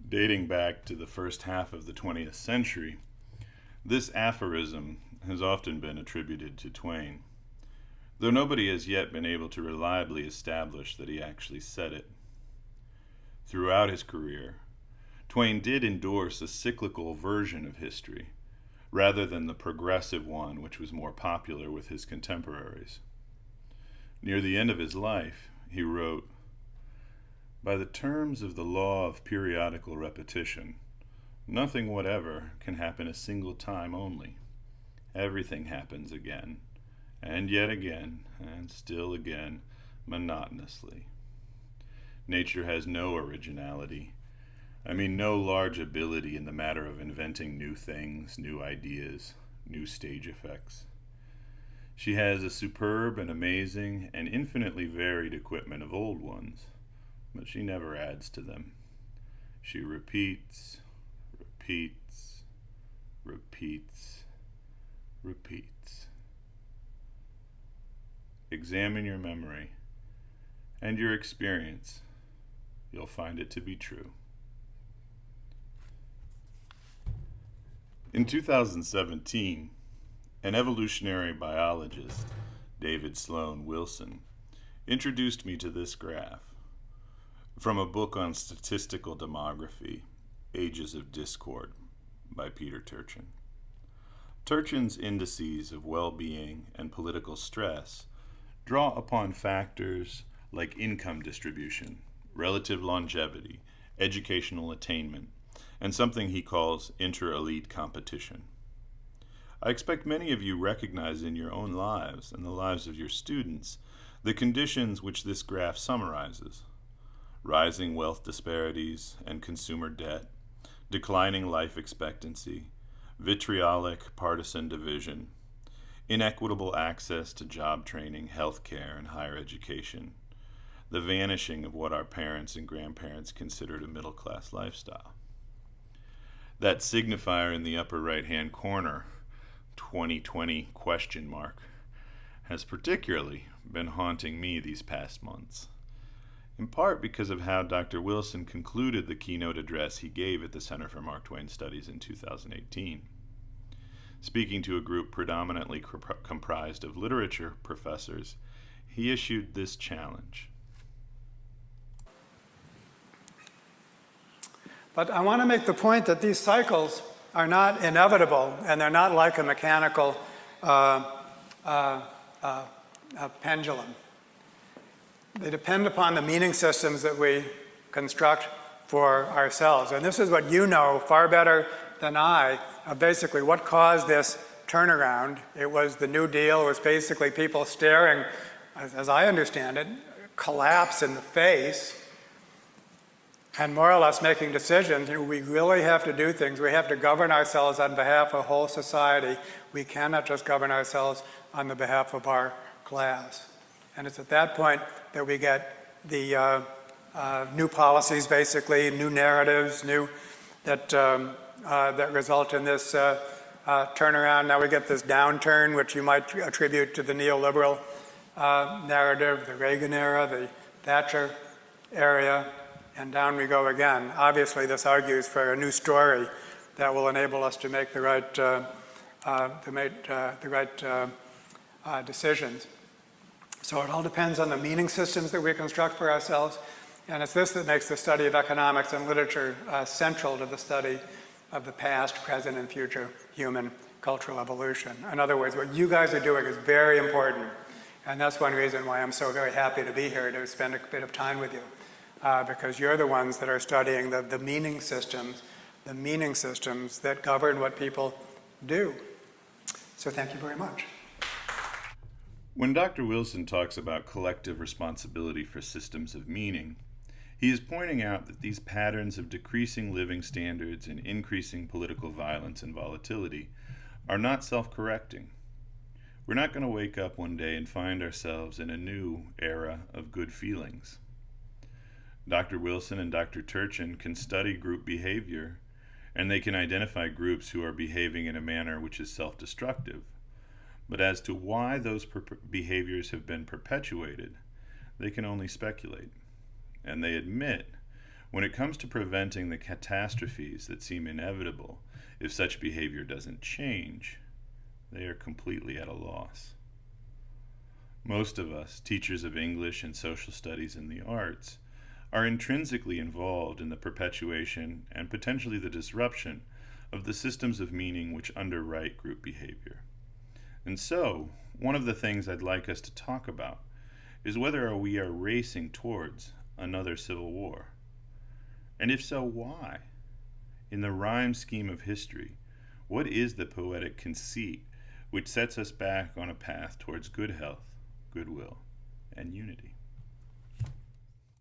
Dating back to the first half of the 20th century, this aphorism has often been attributed to Twain, though nobody has yet been able to reliably establish that he actually said it. Throughout his career, Twain did endorse a cyclical version of history, rather than the progressive one which was more popular with his contemporaries. Near the end of his life, he wrote, "By the terms of the law of periodical repetition, nothing whatever can happen a single time only. Everything happens again, and yet again, and still again, monotonously. Nature has no originality. I mean, no large ability in the matter of inventing new things, new ideas, new stage effects. She has a superb and amazing and infinitely varied equipment of old ones, but she never adds to them. She repeats, repeats, repeats, repeats. Examine your memory and your experience. You'll find it to be true." In 2017, an evolutionary biologist, David Sloan Wilson, introduced me to this graph from a book on statistical demography, Ages of Discord, by Peter Turchin. Turchin's indices of well-being and political stress draw upon factors like income distribution, relative longevity, educational attainment, and something he calls inter-elite competition. I expect many of you recognize in your own lives and the lives of your students the conditions which this graph summarizes: rising wealth disparities and consumer debt, declining life expectancy, vitriolic partisan division, inequitable access to job training, health care, and higher education, the vanishing of what our parents and grandparents considered a middle-class lifestyle. That signifier in the upper right-hand corner, 2020 question mark, has particularly been haunting me these past months, in part because of how Dr. Wilson concluded the keynote address he gave at the Center for Mark Twain Studies in 2018. Speaking to a group predominantly comprised of literature professors, he issued this challenge. But I want to make the point that these cycles are not inevitable, and they're not like a mechanical pendulum. They depend upon the meaning systems that we construct for ourselves. And this is what you know far better than I, basically what caused this turnaround. It was the New Deal. It was basically people staring, as I understand it, collapse in the face, and more or less making decisions. We really have to do things. We have to govern ourselves on behalf of whole society. We cannot just govern ourselves on the behalf of our class. And it's at that point that we get the new policies, basically, new narratives, that result in this turnaround. Now we get this downturn, which you might attribute to the neoliberal narrative, the Reagan era, the Thatcher era, and down we go again. Obviously, this argues for a new story that will enable us to make the right decisions. So it all depends on the meaning systems that we construct for ourselves, and it's this that makes the study of economics and literature central to the study of the past, present, and future human cultural evolution. In other words, what you guys are doing is very important, and that's one reason why I'm so very happy to be here to spend a bit of time with you, because you're the ones that are studying the meaning systems that govern what people do. So thank you very much. When Dr. Wilson talks about collective responsibility for systems of meaning, he is pointing out that these patterns of decreasing living standards and increasing political violence and volatility are not self-correcting. We're not going to wake up one day and find ourselves in a new era of good feelings. Dr. Wilson and Dr. Turchin can study group behavior, and they can identify groups who are behaving in a manner which is self-destructive. But as to why those behaviors have been perpetuated, they can only speculate. And they admit When it comes to preventing the catastrophes that seem inevitable if such behavior doesn't change, they are completely at a loss. Most of us, teachers of English and social studies and the arts, are intrinsically involved in the perpetuation and potentially the disruption of the systems of meaning which underwrite group behavior. And so, one of the things I'd like us to talk about is whether we are racing towards another civil war. And if so, why? In the rhyme scheme of history, what is the poetic conceit which sets us back on a path towards good health, goodwill, and unity?